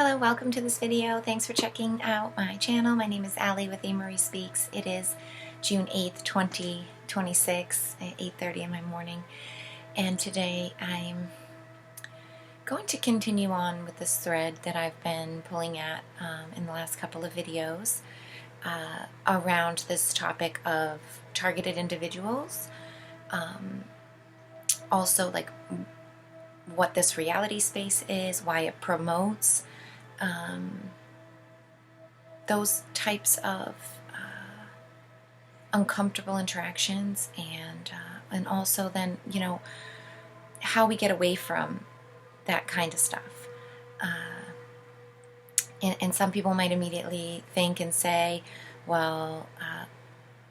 Hello, welcome to this video. Thanks for checking out my channel. My name is Allie with A. Marie Speaks. It is June 8th, 2026 at 8:30 in my morning. And today I'm going to continue on with this thread that I've been pulling at in the last couple of videos around this topic of targeted individuals. Also, like what this reality space is, why it promotes those types of uncomfortable interactions, and also then, you know, how we get away from that kind of stuff. And some people might immediately think and say, well,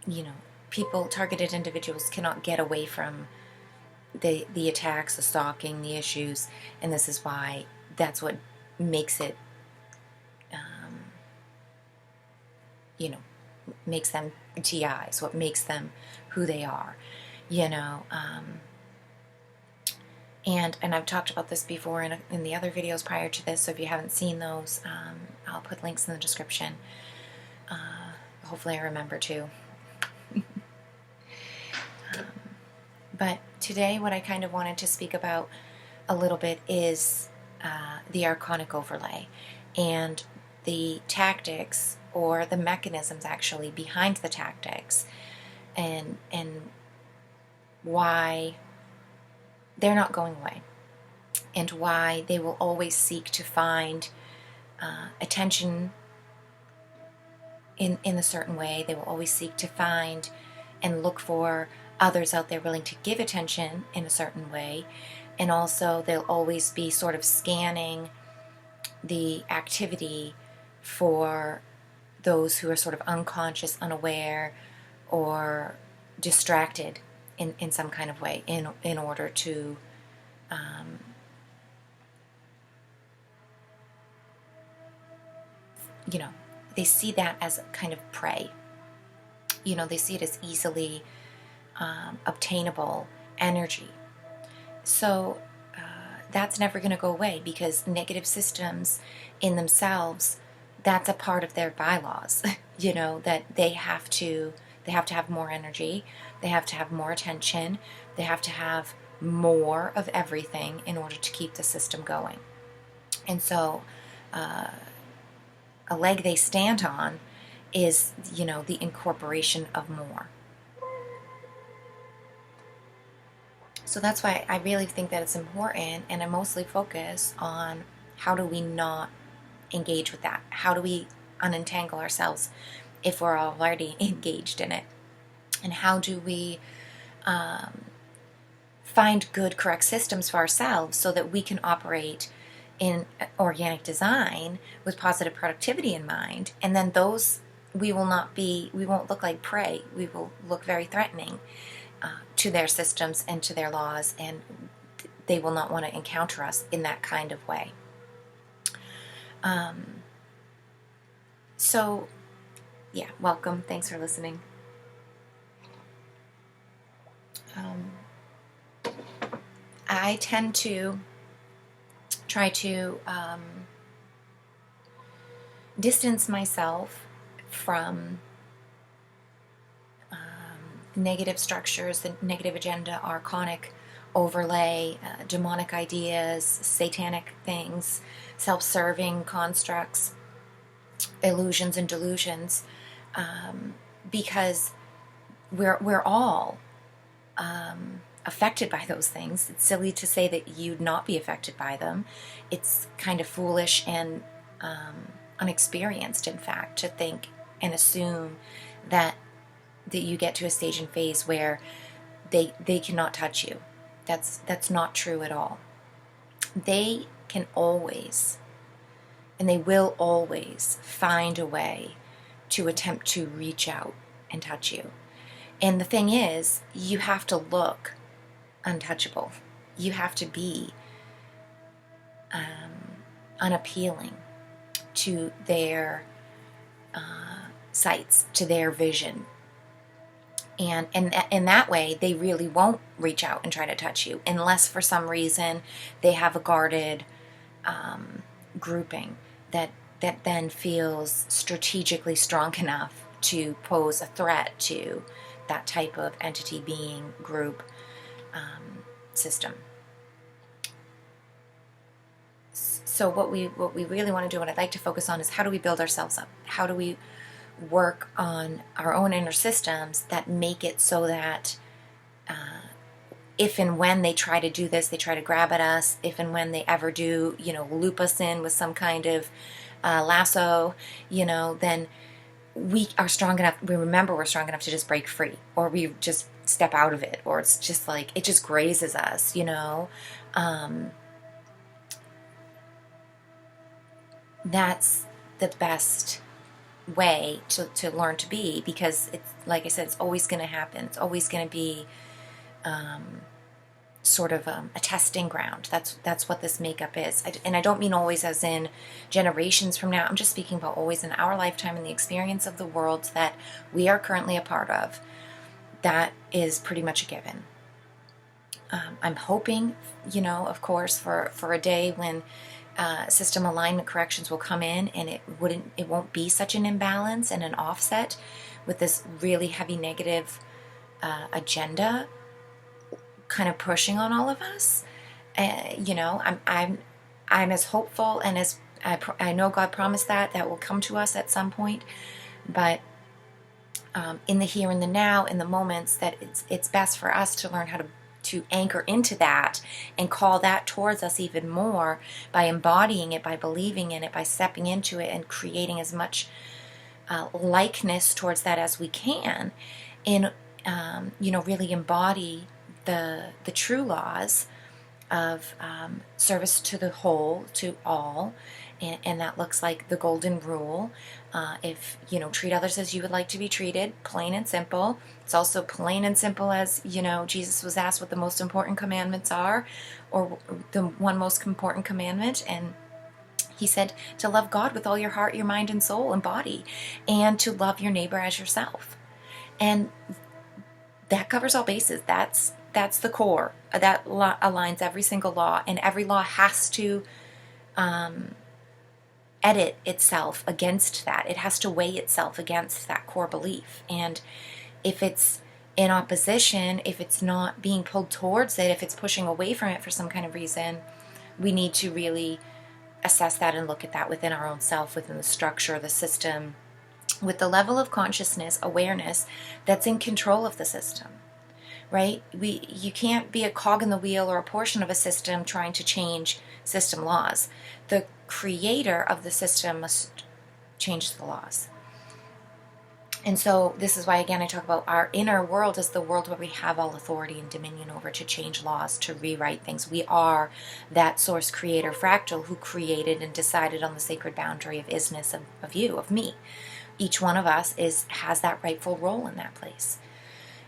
you know, targeted individuals cannot get away from the attacks, the stalking, the issues, and this is why that's what makes it, you know, makes them TIs, what makes them who they are, you know. And I've talked about this before in the other videos prior to this, so if you haven't seen those, I'll put links in the description. Hopefully I remember to. But today what I kind of wanted to speak about a little bit is the archonic overlay and the tactics, or the mechanisms actually behind the tactics, and why they're not going away, and why they will always seek to find attention in a certain way. They will always seek to find and look for others out there willing to give attention in a certain way, and also they'll always be sort of scanning the activity for those who are sort of unconscious, unaware, or distracted in some kind of way in order to you know, they see that as a kind of prey. You know, they see it as easily obtainable energy. So that's never going to go away, because negative systems in themselves, that's a part of their bylaws. You know, that they have to have more energy, they have to have more attention, they have to have more of everything in order to keep the system going. And so a leg they stand on is, you know, the incorporation of more. So that's why I really think that it's important, and I mostly focus on how do we not engage with that? How do we unentangle ourselves if we're already engaged in it? And how do we find good, correct systems for ourselves so that we can operate in organic design with positive productivity in mind? And then those, we won't look like prey. We will look very threatening to their systems and to their laws, and they will not want to encounter us in that kind of way. So, yeah, welcome. Thanks for listening. I tend to try to distance myself from negative structures, the negative agenda, archonic overlay, demonic ideas, satanic things, self-serving constructs, illusions and delusions, because we're all affected by those things. It's silly to say that you'd not be affected by them. It's kind of foolish and unexperienced, in fact, to think and assume that you get to a stage and phase where they cannot touch you. That's not true at all. They can always, and they will always, find a way to attempt to reach out and touch you. And the thing is, you have to look untouchable. You have to be unappealing to their sights, to their vision. And in that way, they really won't reach out and try to touch you, unless for some reason they have a guarded grouping that then feels strategically strong enough to pose a threat to that type of entity, being, group, system. So what we really want to do, what I'd like to focus on, is how do we build ourselves up? How do we work on our own inner systems that make it so that if and when they try to do this, they try to grab at us, if and when they ever do, loop us in with some kind of lasso, then we are strong enough, we remember we're strong enough to just break free, or we just step out of it, or it's just like, it just grazes us, that's the best way to learn to be, because it's, like I said, it's always going to happen. It's always going to be sort of a testing ground. That's what this makeup is. And I don't mean always as in generations from now. I'm just speaking about always in our lifetime, and the experience of the world that we are currently a part of. That is pretty much a given. I'm hoping, of course, for a day when system alignment corrections will come in, and it won't be such an imbalance and an offset with this really heavy negative agenda kind of pushing on all of us. I'm as hopeful, and as I know God promised that will come to us at some point, but in the here and the now, in the moments, that it's best for us to learn how to anchor into that and call that towards us even more by embodying it, by believing in it, by stepping into it, and creating as much likeness towards that as we can, and really embody the true laws of service to the whole, to all, and that looks like the golden rule. If treat others as you would like to be treated, plain and simple. It's also plain and simple as Jesus was asked what the most important commandments are, or the one most important commandment, and he said to love God with all your heart, your mind, and soul and body, and to love your neighbor as yourself. And that covers all bases. That's the core. That aligns every single law, and every law has to edit itself against that. It has to weigh itself against that core belief. And if it's in opposition, if it's not being pulled towards it, if it's pushing away from it for some kind of reason, we need to really assess that and look at that within our own self, within the structure, the system, with the level of consciousness, awareness that's in control of the system. Right? You can't be a cog in the wheel or a portion of a system trying to change system laws. The creator of the system must change the laws. And so this is why, again, I talk about our inner world as the world where we have all authority and dominion over, to change laws, to rewrite things. We are that source creator fractal who created and decided on the sacred boundary of isness, of you, of me. Each one of us has that rightful role in that place.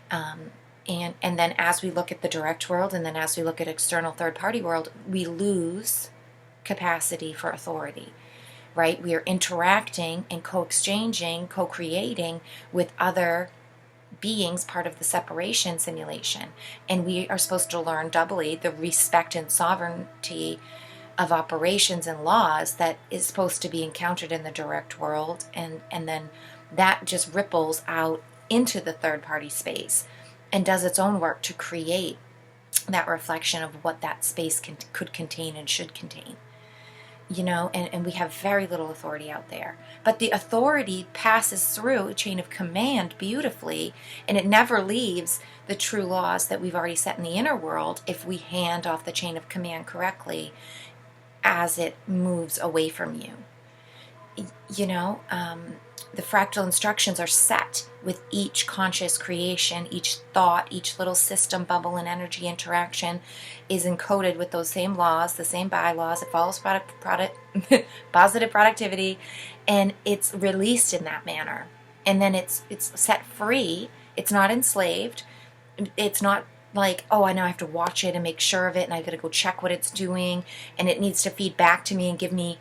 And then as we look at the direct world, and then as we look at external third-party world, we lose capacity for authority, right? We are interacting and co-exchanging, co-creating with other beings, part of the separation simulation. And we are supposed to learn doubly the respect and sovereignty of operations and laws that is supposed to be encountered in the direct world. And then that just ripples out into the third-party space and does its own work to create that reflection of what that space could contain and should contain. And we have very little authority out there. But the authority passes through a chain of command beautifully, and it never leaves the true laws that we've already set in the inner world if we hand off the chain of command correctly as it moves away from you. The fractal instructions are set with each conscious creation, each thought, each little system, bubble, and energy interaction is encoded with those same laws, the same bylaws. It follows positive productivity, and it's released in that manner. And then it's set free. It's not enslaved. It's not like, oh, I know I have to watch it and make sure of it, and I got to go check what it's doing, and it needs to feed back to me and give me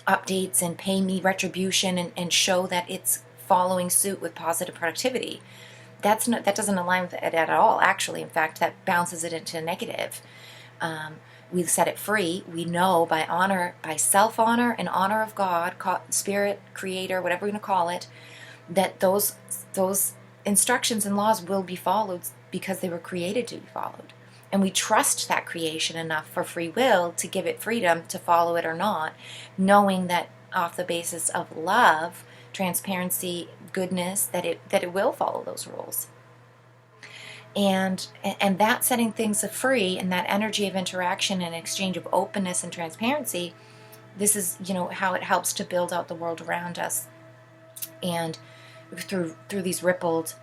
updates and pay me retribution and show that it's following suit with positive productivity. That doesn't align with it at all, actually. In fact, that bounces it into negative. we set it free. We know by honor, by self-honor and honor of God, spirit, creator, whatever we're going to call it, that those instructions and laws will be followed because they were created to be followed. And we trust that creation enough for free will to give it freedom to follow it or not, knowing that off the basis of love, transparency, goodness, that it will follow those rules. And that setting things free, and that energy of interaction and exchange of openness and transparency, this is, how it helps to build out the world around us. And through these rippled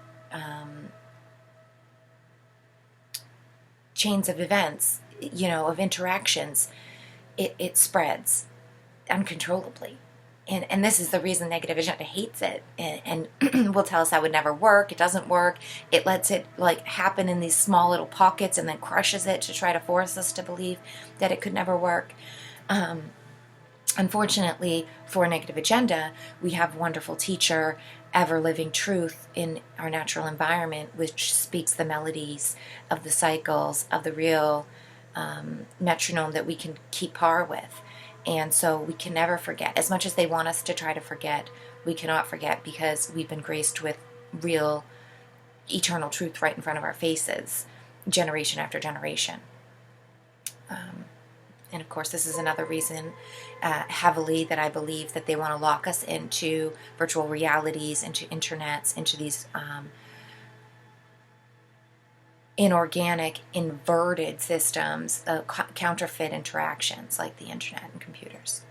chains of events, of interactions, it spreads uncontrollably. And this is the reason negative agenda hates it and will tell us that would never work. It doesn't work. It lets it happen in these small little pockets and then crushes it to try to force us to believe that it could never work. Unfortunately, for a negative agenda, we have a wonderful teacher, ever living truth in our natural environment, which speaks the melodies of the cycles of the real metronome that we can keep par with. And so we can never forget. As much as they want us to try to forget, we cannot forget, because we've been graced with real eternal truth right in front of our faces, generation after generation. And of course, this is another reason heavily that I believe that they want to lock us into virtual realities, into internets, into these inorganic, inverted systems, counterfeit interactions like the internet and computers.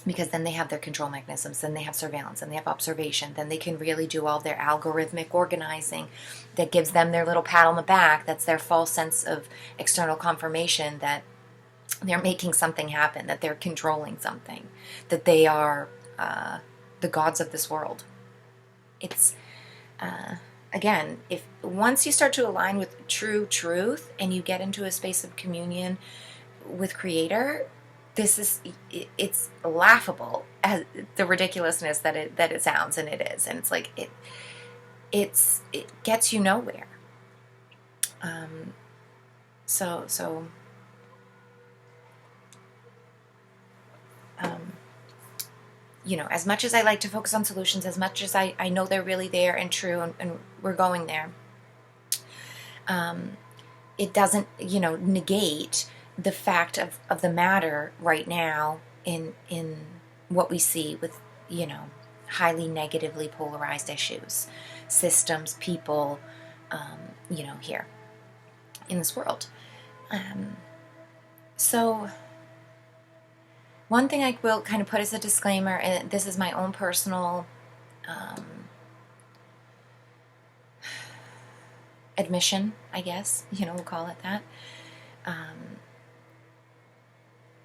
Because then they have their control mechanisms, then they have surveillance, and they have observation, then they can really do all their algorithmic organizing that gives them their little pat on the back. That's their false sense of external confirmation that they're making something happen, that they're controlling something, that they are the gods of this world. It's again, if once you start to align with true truth and you get into a space of communion with Creator, it's laughable as the ridiculousness that it sounds, and it is, and it's like it gets you nowhere. As much as I like to focus on solutions, as much as I know they're really there and true, and we're going there, it doesn't, negate the fact of the matter right now in what we see with, highly negatively polarized issues, systems, people, here in this world. So one thing I will kind of put as a disclaimer, and this is my own personal admission, I guess, we'll call it that.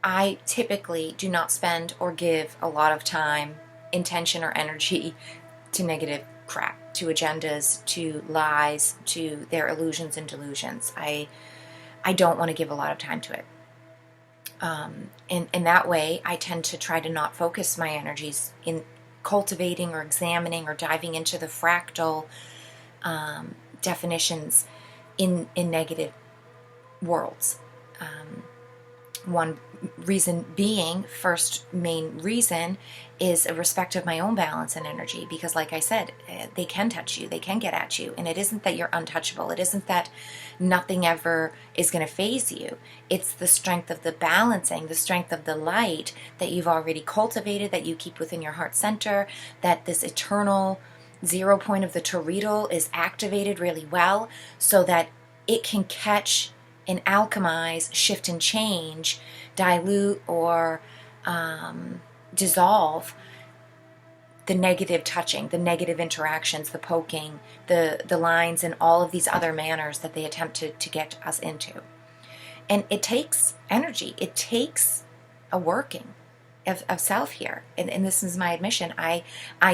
I typically do not spend or give a lot of time, intention, or energy to negative crap, to agendas, to lies, to their illusions and delusions. I don't want to give a lot of time to it. In that way, I tend to try to not focus my energies in cultivating or examining or diving into the fractal definitions in negative worlds. One reason being, first main reason, is a respect of my own balance and energy, because like I said, they can touch you, they can get at you, and it isn't that you're untouchable, it isn't that nothing ever is going to faze you. It's the strength of the balancing, the strength of the light that you've already cultivated, that you keep within your heart center, that this eternal 0 point of the toroidal is activated really well so that it can catch and alchemize, shift and change, dilute or dissolve the negative touching, the negative interactions, the poking, the lines, and all of these other manners that they attempt to get us into. And it takes energy. It takes a working of self here. And this is my admission. I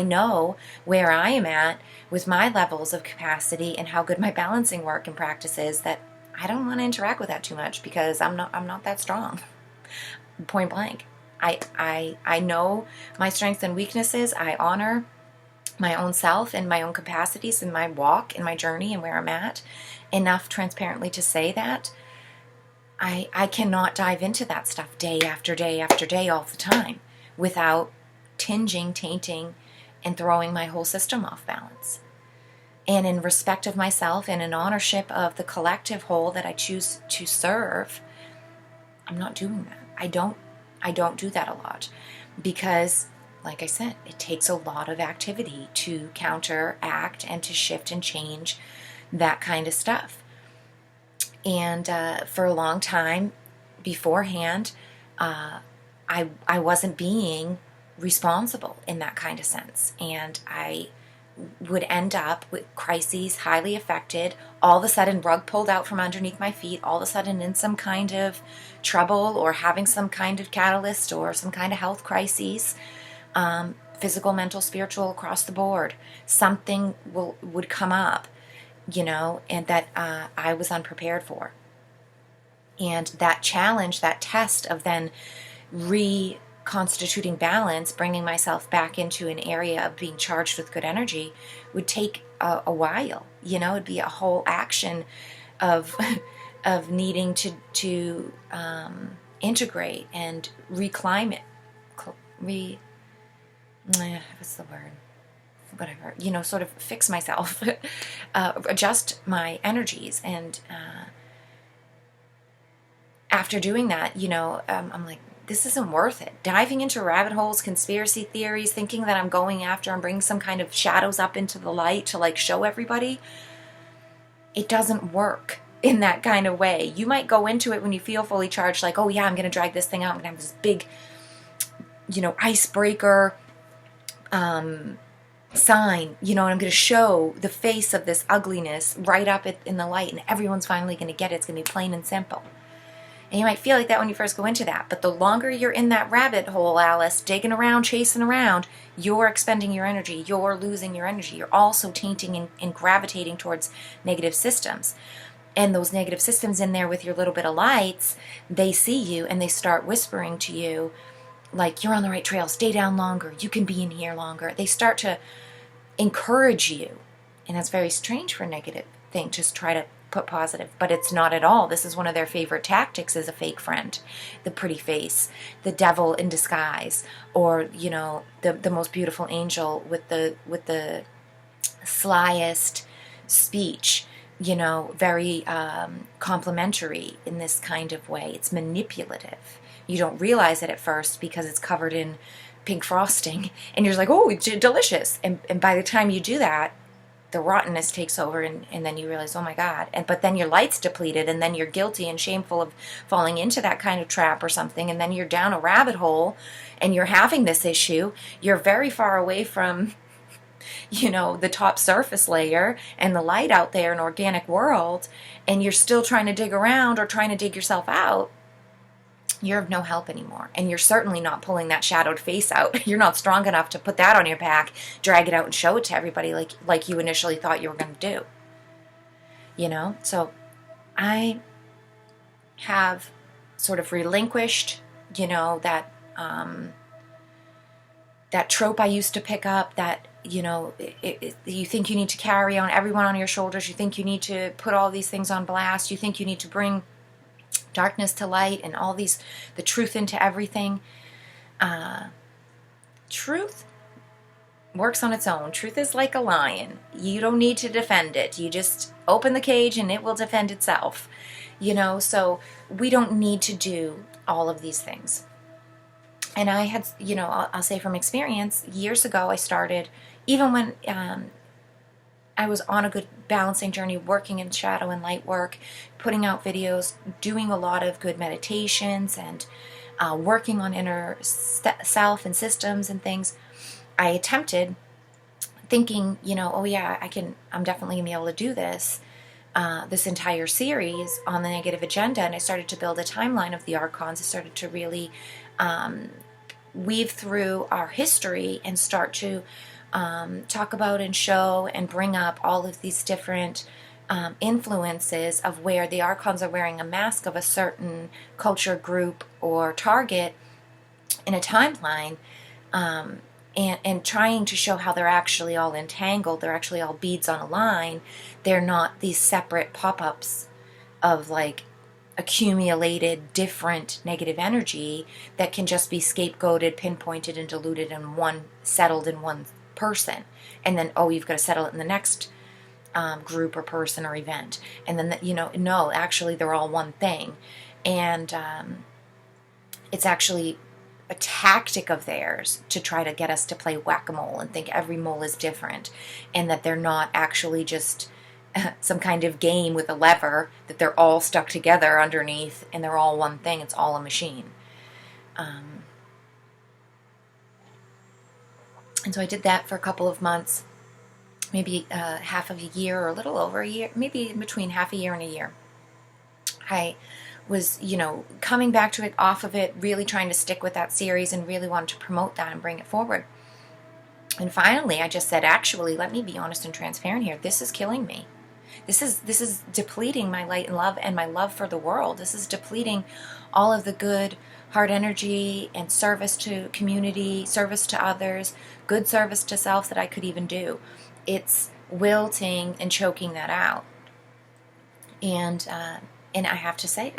know where I am at with my levels of capacity and how good my balancing work and practice is, that I don't want to interact with that too much, because I'm not that strong. Point blank. I know my strengths and weaknesses. I honor my own self and my own capacities and my walk and my journey and where I'm at enough transparently to say that I cannot dive into that stuff day after day after day all the time without tainting, and throwing my whole system off balance. And in respect of myself and in ownership of the collective whole that I choose to serve, I'm not doing that. I don't do that a lot because, like I said, it takes a lot of activity to counteract and to shift and change that kind of stuff. And for a long time beforehand, I wasn't being responsible in that kind of sense. And I would end up with crises, highly affected, all of a sudden rug pulled out from underneath my feet, all of a sudden in some kind of trouble or having some kind of catalyst or some kind of health crises, physical, mental, spiritual, across the board. Something would come up, and that I was unprepared for. And that challenge, that test of then reconstituting balance, bringing myself back into an area of being charged with good energy, would take a while. It'd be a whole action of of needing to integrate and reclimate, what's the word? Whatever, sort of fix myself, adjust my energies. And after doing that, I'm like, this isn't worth it. Diving into rabbit holes, conspiracy theories, thinking that I'm going after and bringing some kind of shadows up into the light to like show everybody, it doesn't work in that kind of way. You might go into it when you feel fully charged, like, oh yeah, I'm going to drag this thing out. I'm going to have this big, icebreaker, sign, and I'm going to show the face of this ugliness right up in the light, and everyone's finally going to get it. It's going to be plain and simple. And you might feel like that when you first go into that, but the longer you're in that rabbit hole, Alice, digging around, chasing around, you're expending your energy, you're losing your energy, you're also tainting and gravitating towards negative systems. And those negative systems in there with your little bit of lights, they see you and they start whispering to you, like, you're on the right trail, stay down longer, you can be in here longer. They start to encourage you. And that's very strange for a negative thing, just try to put positive, but it's not at all. This is one of their favorite tactics, is a fake friend, the pretty face, the devil in disguise, or, the most beautiful angel with the slyest speech, very complimentary in this kind of way. It's manipulative. You don't realize it at first because it's covered in pink frosting, and you're just like, oh, it's delicious. And by the time you do that, the rottenness takes over, and then you realize, oh my God. But then your light's depleted, and then you're guilty and shameful of falling into that kind of trap or something, and then you're down a rabbit hole, and you're having this issue. You're very far away from, the top surface layer and the light out there in organic world, and you're still trying to dig around or trying to dig yourself out. You're of no help anymore. And you're certainly not pulling that shadowed face out. You're not strong enough to put that on your back, drag it out and show it to everybody like you initially thought you were going to do. So I have sort of relinquished, that trope I used to pick up, that, you think you need to carry on everyone on your shoulders. You think you need to put all these things on blast. You think you need to bring darkness to light and the truth into everything. Truth works on its own. Truth is like a lion. You don't need to defend it. You just open the cage and it will defend itself. So we don't need to do all of these things. And I had, I'll say from experience, years ago I started, even when I was on a good balancing journey, working in shadow and light work, putting out videos, doing a lot of good meditations, and working on inner self and systems and things. I attempted thinking, oh yeah, I'm definitely going to be able to do this entire series on the negative agenda. And I started to build a timeline of the archons. I started to really weave through our history and start to talk about and show and bring up all of these different influences of where the archons are wearing a mask of a certain culture, group, or target in a timeline. and trying to show how they're actually all entangled. They're actually all beads on a line. They're not these separate pop-ups of like accumulated different negative energy that can just be scapegoated, pinpointed, and diluted in one, settled in one person. And then, oh, you've got to settle it in the next group or person or event. And then, no, actually they're all one thing. And it's actually a tactic of theirs to try to get us to play whack-a-mole and think every mole is different, and that they're not actually just some kind of game with a lever, that they're all stuck together underneath and they're all one thing. It's all a machine. And so I did that for a couple of months, maybe half of a year or a little over a year, maybe between half a year and a year. I was, coming back to it, off of it, really trying to stick with that series and really wanted to promote that and bring it forward. And finally, I just said, actually, let me be honest and transparent here. This is killing me. This is depleting my light and love and my love for the world. This is depleting all of the good heart energy and service to community, service to others, good service to self that I could even do. It's wilting and choking that out. And I have to say,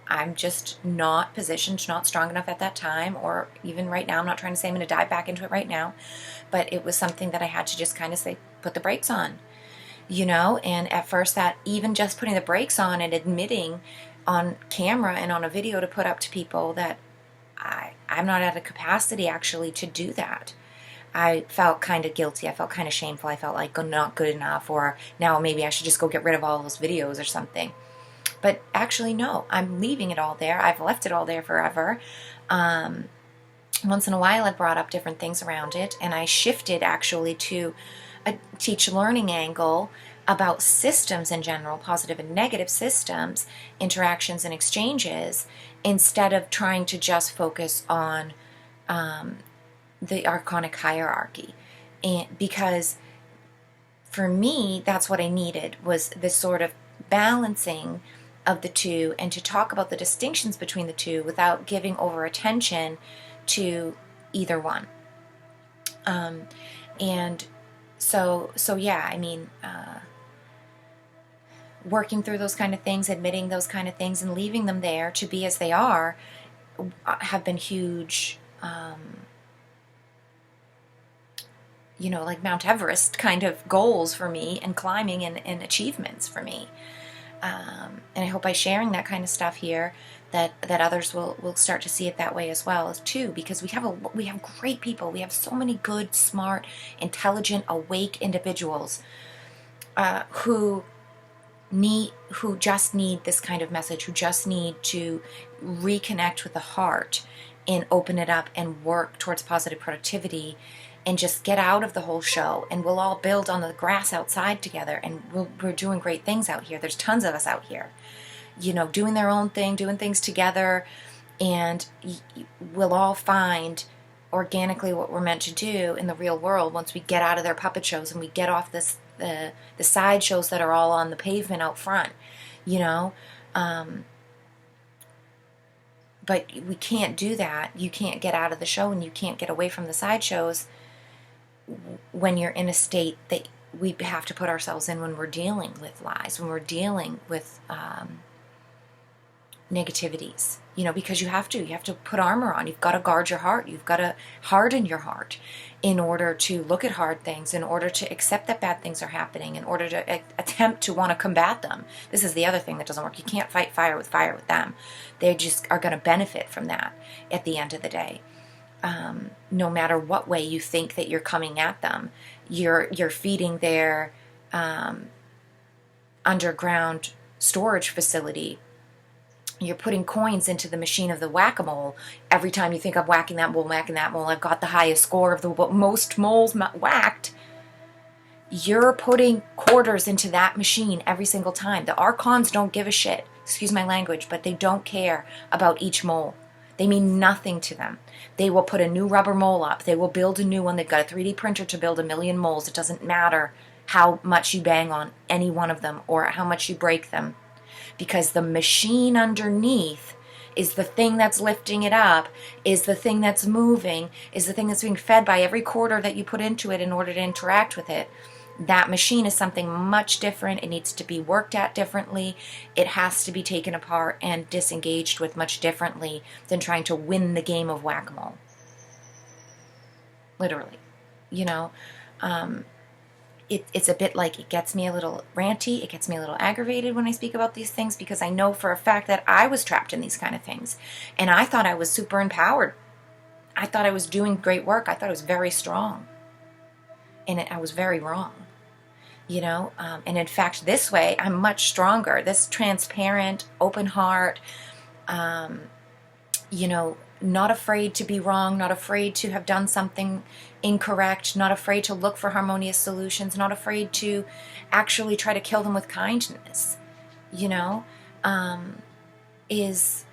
I'm just not positioned, not strong enough at that time, or even right now. I'm not trying to say I'm going to dive back into it right now, but it was something that I had to just kind of say, put the brakes on, and at first that even just putting the brakes on and admitting on camera and on a video to put up to people that I'm not at a capacity actually to do that. I felt kind of guilty. I felt kind of shameful. I felt like I'm not good enough, or now maybe I should just go get rid of all those videos or something. But actually, no, I'm leaving it all there. I've left it all there forever. Once in a while, I brought up different things around it, and I shifted actually to a teach learning angle about systems in general, positive and negative systems, interactions and exchanges, instead of trying to just focus on the archonic hierarchy. And because for me, that's what I needed, was this sort of balancing of the two, and to talk about the distinctions between the two without giving over attention to either one. And so yeah, I mean, working through those kind of things, admitting those kind of things, and leaving them there to be as they are, have been huge, like Mount Everest kind of goals for me, and climbing and achievements for me. And I hope by sharing that kind of stuff here that others will start to see it that way as well too, because we have great people. We have so many good, smart, intelligent, awake individuals who just need this kind of message, who just need to reconnect with the heart and open it up and work towards positive productivity, and just get out of the whole show, and we'll all build on the grass outside together, and we're doing great things out here. There's tons of us out here, doing their own thing, doing things together, and we'll all find organically what we're meant to do in the real world once we get out of their puppet shows and we get off the side shows that are all on the pavement out front, but we can't do that. You can't get out of the show, and you can't get away from the side shows when you're in a state that we have to put ourselves in when we're dealing with lies, when we're dealing with negativities, because you have to put armor on. You've got to guard your heart. You've got to harden your heart in order to look at hard things, in order to accept that bad things are happening, in order to attempt to want to combat them. This is the other thing that doesn't work. You can't fight fire with them. They just are going to benefit from that at the end of the day. No matter what way you think that you're coming at them, you're feeding their underground storage facility. You're putting coins into the machine of the whack-a-mole. Every time you think I'm whacking that mole, I've got the highest score of the most moles whacked. You're putting quarters into that machine every single time. The archons don't give a shit, excuse my language, but they don't care about each mole. They mean nothing to them. They will put a new rubber mole up. They will build a new one. They've got a 3D printer to build 1 million moles. It doesn't matter how much you bang on any one of them or how much you break them, because the machine underneath is the thing that's lifting it up, is the thing that's moving, is the thing that's being fed by every quarter that you put into it in order to interact with it. That machine is something much different. It needs to be worked at differently. It has to be taken apart and disengaged with much differently than trying to win the game of whack-a-mole. Literally, you know. It's a bit like, it gets me a little ranty, it gets me a little aggravated when I speak about these things, because I know for a fact that I was trapped in these kind of things. And I thought I was super empowered. I thought I was doing great work. I thought I was very strong. And I was very wrong. You know, and in fact, this way, I'm much stronger. This transparent, open heart, you know, not afraid to be wrong, not afraid to have done something incorrect, not afraid to look for harmonious solutions, not afraid to actually try to kill them with kindness, you know, is,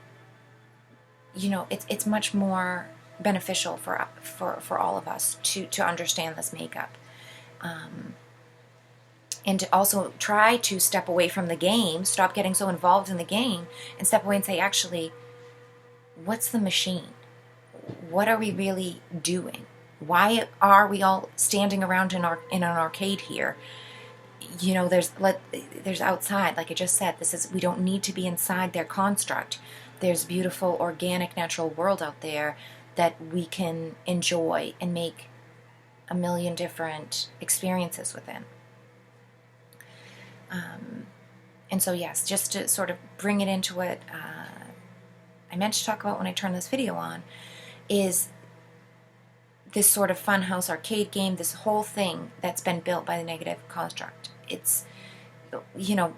you know, it's much more beneficial for all of us to understand this makeup. And to also try to step away from the game, stop getting so involved in the game, and step away and say, actually, what's the machine? What are we really doing? Why are we all standing around in an arcade here? You know, there's outside, like I just said, we don't need to be inside their construct. There's beautiful, organic, natural world out there that we can enjoy and make a million different experiences within. And so, yes, just to sort of bring it into what I meant to talk about when I turned this video on, is this sort of funhouse arcade game, this whole thing that's been built by the negative construct. It's, you know,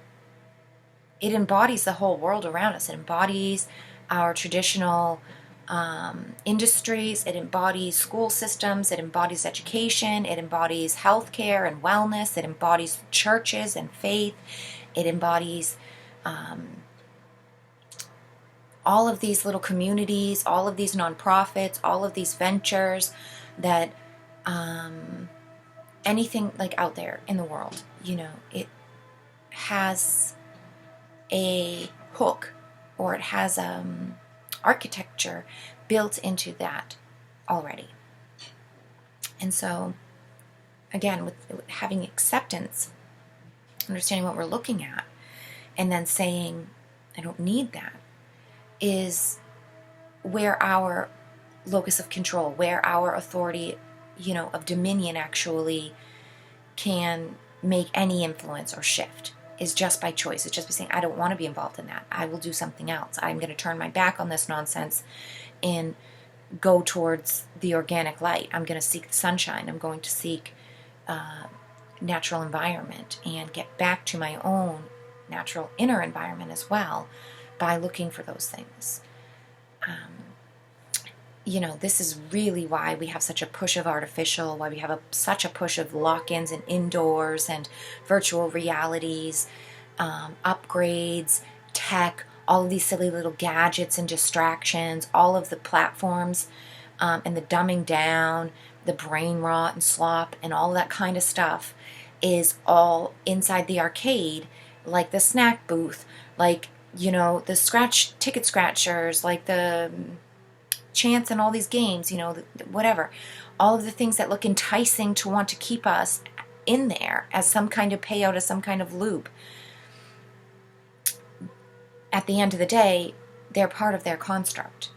it embodies the whole world around us. It embodies our traditional industries. It embodies school systems. It embodies education. It embodies healthcare and wellness. It embodies churches and faith. It embodies all of these little communities, all of these nonprofits, all of these ventures that anything like out there in the world, you know, it has a hook, or it has architecture built into that already. And so, again, with having acceptance, understanding what we're looking at, and then saying, I don't need that, is where our locus of control, where our authority, you know, of dominion actually can make any influence or shift, is just by choice. It's just by saying, I don't want to be involved in that. I will do something else. I'm going to turn my back on this nonsense and go towards the organic light. I'm going to seek the sunshine. I'm going to seek natural environment and get back to my own natural inner environment as well by looking for those things. You know, this is really why we have such a push of artificial, why we have such a push of lock-ins and indoors and virtual realities, upgrades, tech, all of these silly little gadgets and distractions, all of the platforms, and the dumbing down, the brain rot and slop and all that kind of stuff is all inside the arcade, like the snack booth, like, you know, the ticket scratchers, like the chance and all these games, you know, whatever, all of the things that look enticing to want to keep us in there as some kind of payout, as some kind of loop. At the end of the day, they're part of their construct,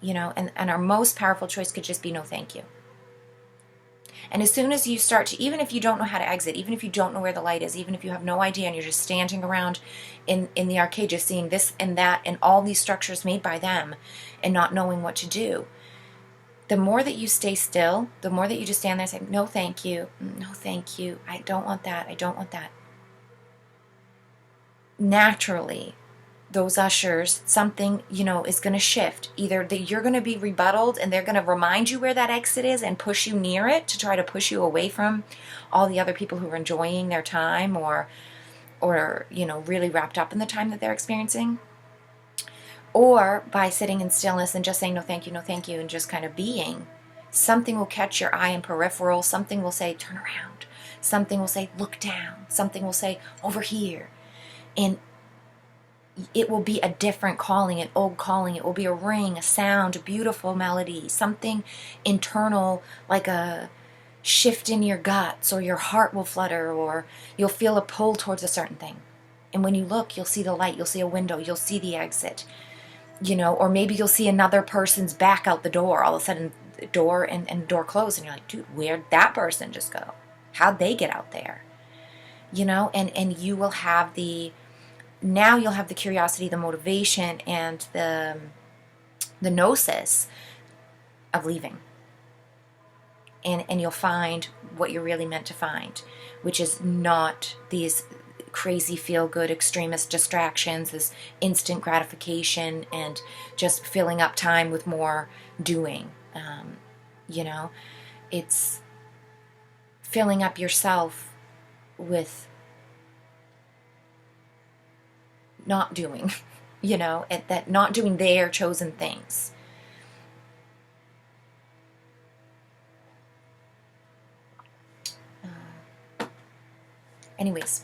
you know, and our most powerful choice could just be no thank you. And as soon as you start to, even if you don't know how to exit, even if you don't know where the light is, even if you have no idea and you're just standing around in the arcade just seeing this and that and all these structures made by them and not knowing what to do, the more that you stay still, the more that you just stand there and say, no thank you, no thank you, I don't want that, I don't want that. Naturally, those ushers, something, you know, is going to shift. Either that you're going to be rebutted and they're going to remind you where that exit is and push you near it to try to push you away from all the other people who are enjoying their time or you know, really wrapped up in the time that they're experiencing. Or by sitting in stillness and just saying no thank you, and just kind of being, something will catch your eye in peripheral, something will say turn around, something will say look down, something will say over here. And it will be a different calling, an old calling. It will be a ring, a sound, a beautiful melody, something internal, like a shift in your guts, or your heart will flutter, or you'll feel a pull towards a certain thing. And when you look, you'll see the light, you'll see a window, you'll see the exit, or maybe you'll see another person's back out the door. All of a sudden, the door and door closed, and you're like, dude, where'd that person just go? How'd they get out there? And you will have now you'll have the curiosity, the motivation, and the gnosis of leaving. And you'll find what you're really meant to find, which is not these crazy feel-good extremist distractions, this instant gratification, and just filling up time with more doing. It's filling up yourself with not doing, that not doing their chosen things. Anyways,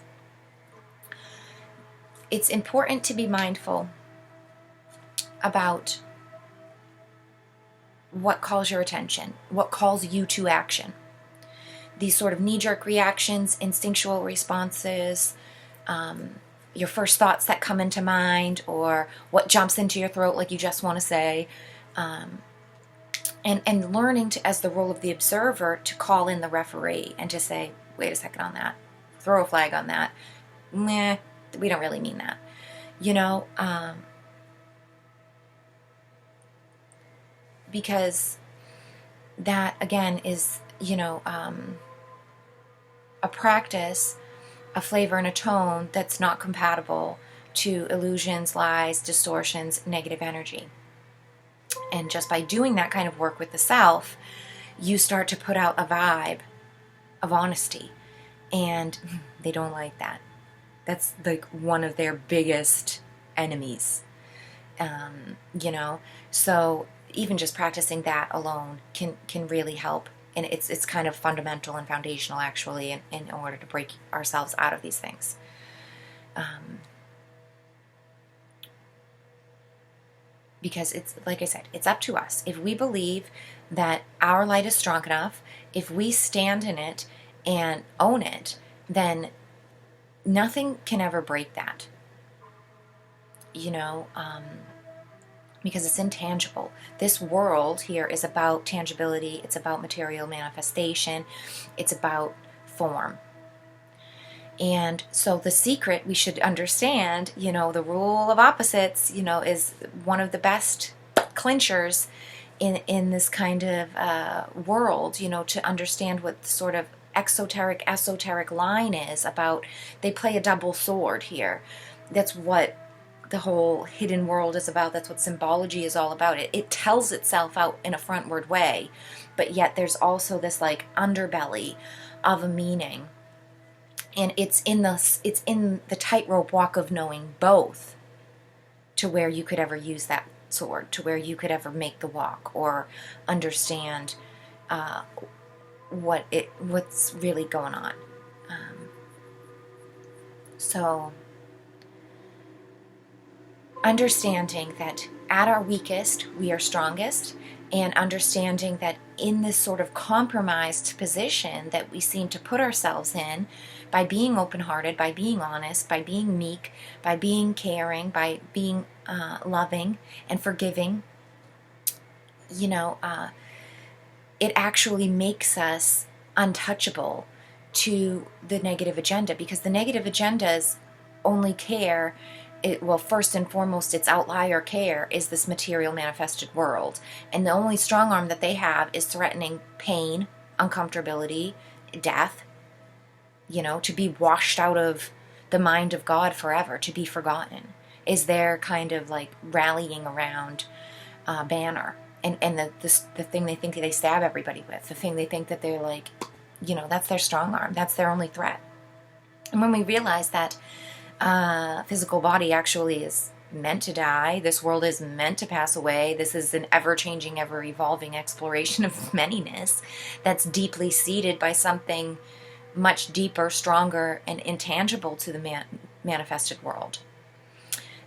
it's important to be mindful about what calls your attention, what calls you to action. These sort of knee-jerk reactions, instinctual responses, your first thoughts that come into mind, or what jumps into your throat like you just want to say, and learning to, as the role of the observer, to call in the referee and to say, wait a second on that, throw a flag on that, nah, we don't really mean that, because that, again, is, a practice, a flavor, and a tone that's not compatible to illusions, lies, distortions, negative energy. And just by doing that kind of work with the self, you start to put out a vibe of honesty. And they don't like that. That's like one of their biggest enemies. So even just practicing that alone can really help. And it's kind of fundamental and foundational, actually, in order to break ourselves out of these things. Because it's, like I said, it's up to us. If we believe that our light is strong enough, if we stand in it and own it, then nothing can ever break that. Because it's intangible. This world here is about tangibility, it's about material manifestation, it's about form. And so the secret, we should understand, the rule of opposites, is one of the best clinchers in this kind of world, to understand what sort of exoteric, esoteric line is about. They play a double sword here. That's what the whole hidden world is about. That's what symbology is all about. It tells itself out in a frontward way, but yet there's also this like underbelly of a meaning, and it's in the tightrope walk of knowing both, to where you could ever use that sword, to where you could ever make the walk or understand what's really going on. So understanding that at our weakest, we are strongest, and understanding that in this sort of compromised position that we seem to put ourselves in, by being open-hearted, by being honest, by being meek, by being caring, by being loving and forgiving, it actually makes us untouchable to the negative agenda, because the negative agendas only care, first and foremost, its outlier care is this material manifested world. And the only strong arm that they have is threatening pain, uncomfortability, death, to be washed out of the mind of God forever, to be forgotten, is their kind of like rallying around banner. And the thing they think that they stab everybody with, the thing they think that they're like, that's their strong arm, that's their only threat. And when we realize that physical body actually is meant to die, this world is meant to pass away, this is an ever-changing, ever-evolving exploration of manyness that's deeply seated by something much deeper, stronger, and intangible to the manifested world,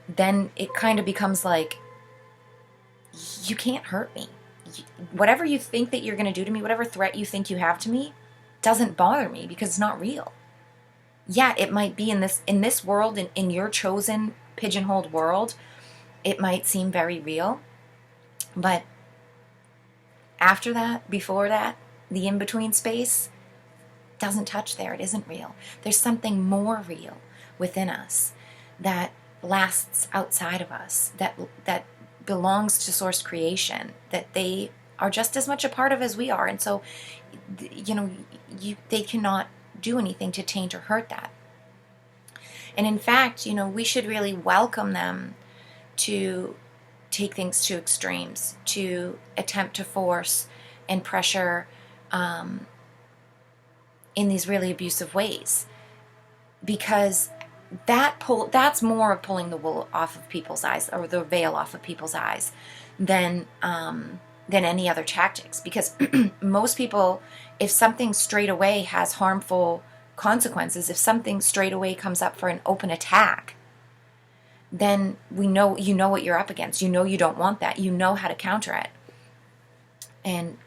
then it kind of becomes like, you can't hurt me. Whatever you think that you're going to do to me, whatever threat you think you have to me, doesn't bother me because it's not real. Yeah, it might be in this world, in your chosen pigeonholed world, it might seem very real, but after that, before that, the in-between space doesn't touch there. It isn't real. There's something more real within us that lasts outside of us, that belongs to source creation, that they are just as much a part of as we are. And so, they cannot do anything to taint or hurt that. And in fact, we should really welcome them to take things to extremes, to attempt to force and pressure in these really abusive ways, because that's more of pulling the wool off of people's eyes, or the veil off of people's eyes, than any other tactics. Because most people, if something straight away has harmful consequences, if something straight away comes up for an open attack, then you know what you're up against. You don't want that. You know how to counter it. And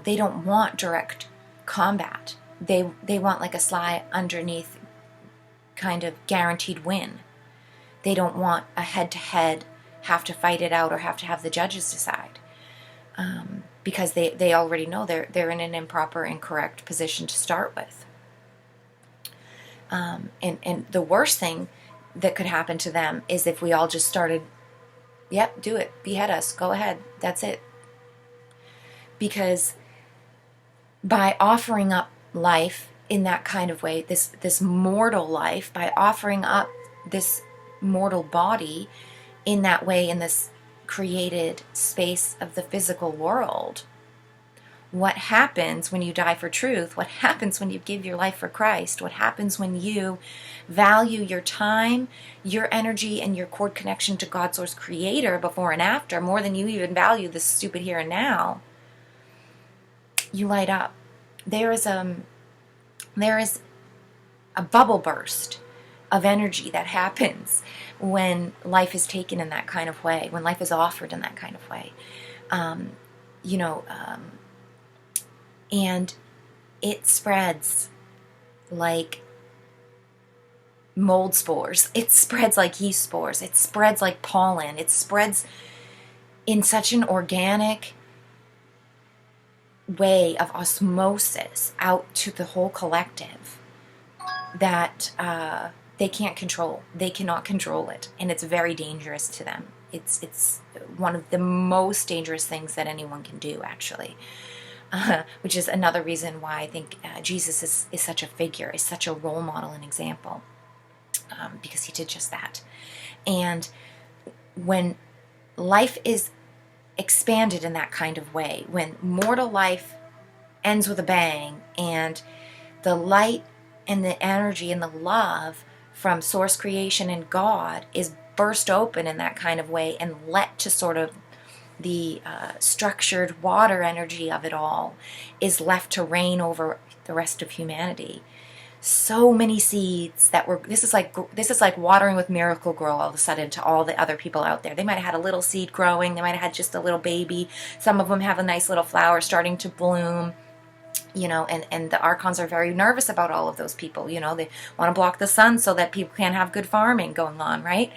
they don't want direct combat. They want like a sly underneath kind of guaranteed win. They don't want a head-to-head, have to fight it out or have to have the judges decide. Because they already know they're in an improper, incorrect position to start with. And the worst thing that could happen to them is if we all just started, yep, do it, behead us, go ahead, that's it. Because by offering up life in that kind of way, this mortal life, by offering up this mortal body in that way, in this created space of the physical world, what happens when you die for truth? What happens when you give your life for Christ? What happens when you value your time, your energy, and your cord connection to God's source creator before and after more than you even value this stupid here and now? You light up. There is a bubble burst of energy that happens when life is taken in that kind of way, when life is offered in that kind of way. And it spreads like mold spores. It spreads like yeast spores. It spreads like pollen. It spreads in such an organic way of osmosis out to the whole collective that they can't control. They cannot control it, and it's very dangerous to them. It's one of the most dangerous things that anyone can do, actually. Which is another reason why I think Jesus is such a figure, is such a role model and example, because he did just that. And when life is expanded in that kind of way, when mortal life ends with a bang, and the light and the energy and the love from source creation and God is burst open in that kind of way and let to sort of the structured water energy of it all is left to reign over the rest of humanity. So many seeds that were, this is like watering with Miracle Grow all of a sudden to all the other people out there. They might have had a little seed growing, they might have had just a little baby, some of them have a nice little flower starting to bloom, and the archons are very nervous about all of those people. They want to block the sun so that people can't have good farming going on, right?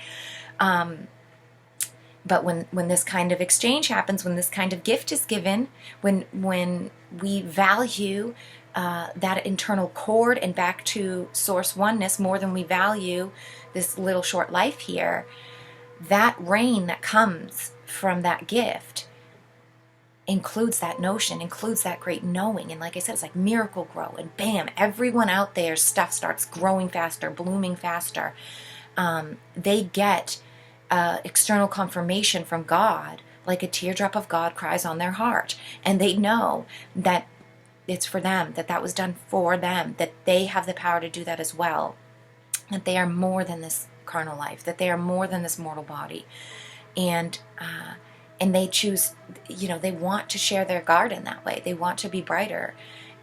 But when this kind of exchange happens, when this kind of gift is given, when we value that internal cord and back to source oneness more than we value this little short life here, that rain that comes from that gift includes that notion, includes that great knowing. And like I said, it's like Miracle Grow, and bam, everyone out there's stuff starts growing faster, blooming faster. They get external confirmation from God, like a teardrop of God cries on their heart, and they know that it's for them, that was done for them, that they have the power to do that as well, that they are more than this carnal life, that they are more than this mortal body, and they choose, they want to share their garden that way. They want to be brighter,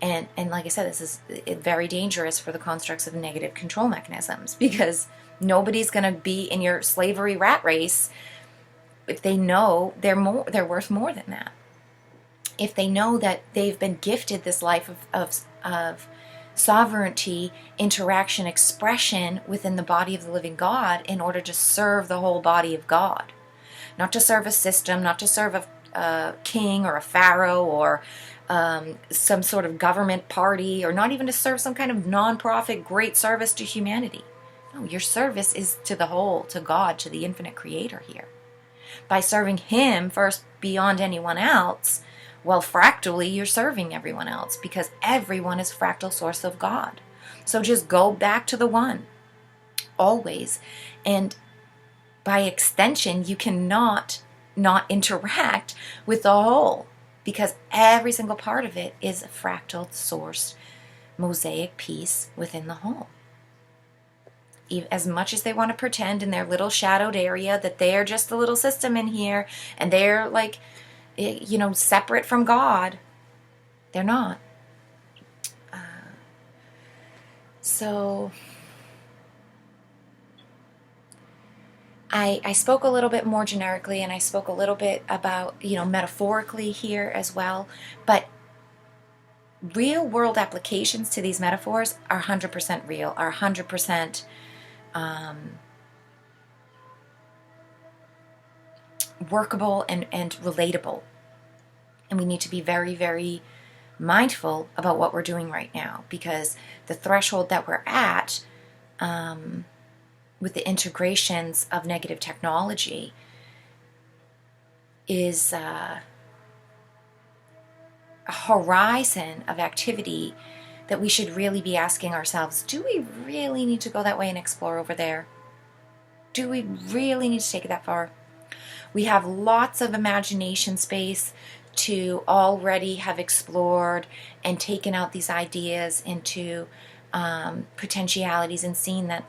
And like I said, this is very dangerous for the constructs of negative control mechanisms, because nobody's going to be in your slavery rat race if they know they're worth more than that. If they know that they've been gifted this life of sovereignty, interaction, expression within the body of the living God in order to serve the whole body of God. Not to serve a system, not to serve a king or a pharaoh or some sort of government party, or not even to serve some kind of non-profit great service to humanity. No, your service is to the whole, to God, to the infinite creator here. By serving him first beyond anyone else, well, fractally, you're serving everyone else, because everyone is fractal source of God. So just go back to the one, always. And by extension, you cannot not interact with the whole, because every single part of it is a fractal source mosaic piece within the whole. As much as they want to pretend in their little shadowed area that they're just a little system in here and they're like, separate from God, they're not. So I spoke a little bit more generically, and I spoke a little bit about, metaphorically here as well, but real world applications to these metaphors are 100% real, are 100% workable and relatable. And we need to be very, very mindful about what we're doing right now, because the threshold that we're at with the integrations of negative technology is a horizon of activity that we should really be asking ourselves, do we really need to go that way and explore over there? Do we really need to take it that far? We have lots of imagination space to already have explored and taken out these ideas into potentialities, and seen that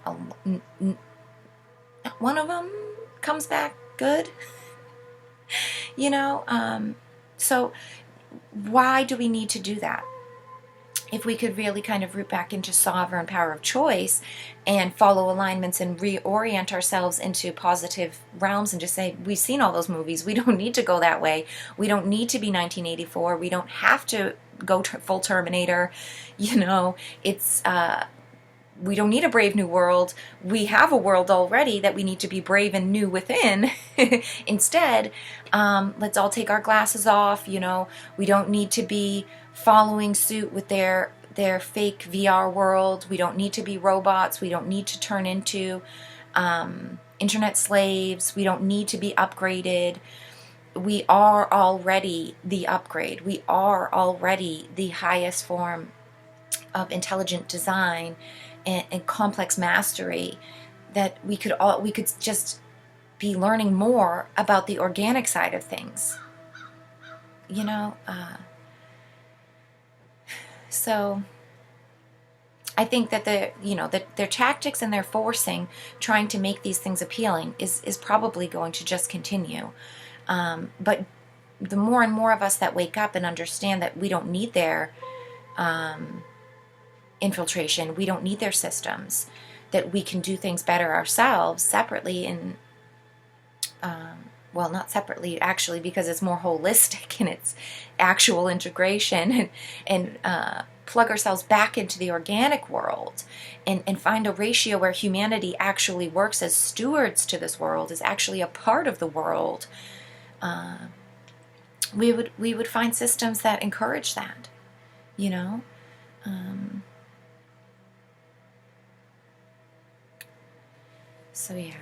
one of them comes back good. So why do we need to do that? If we could really kind of root back into sovereign power of choice and follow alignments and reorient ourselves into positive realms and just say, we've seen all those movies. We don't need to go that way. We don't need to be 1984. We don't have to go full Terminator. We don't need a brave new world. We have a world already that we need to be brave and new within. Instead, let's all take our glasses off. We don't need to be following suit with their fake VR world. We don't need to be robots. We don't need to turn into internet slaves. We don't need to be upgraded. We are already the upgrade. We are already the highest form of intelligent design and complex mastery, that we could just be learning more about the organic side of things. So I think that their tactics and their forcing, trying to make these things appealing, is probably going to just continue. But the more and more of us that wake up and understand that we don't need their infiltration, we don't need their systems, that we can do things better ourselves separately, and not separately actually, because it's more holistic in its actual integration, and plug ourselves back into the organic world and find a ratio where humanity actually works as stewards to this world, is actually a part of the world. We would find systems that encourage that, So yeah,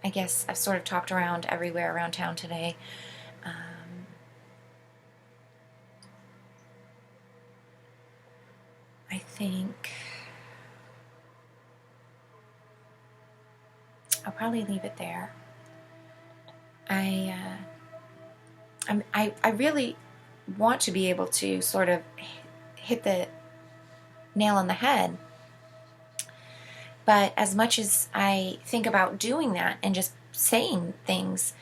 I guess I've sort of talked around everywhere around town today. I think I'll probably leave it there. I really want to be able to sort of hit the nail on the head, but as much as I think about doing that and just saying things,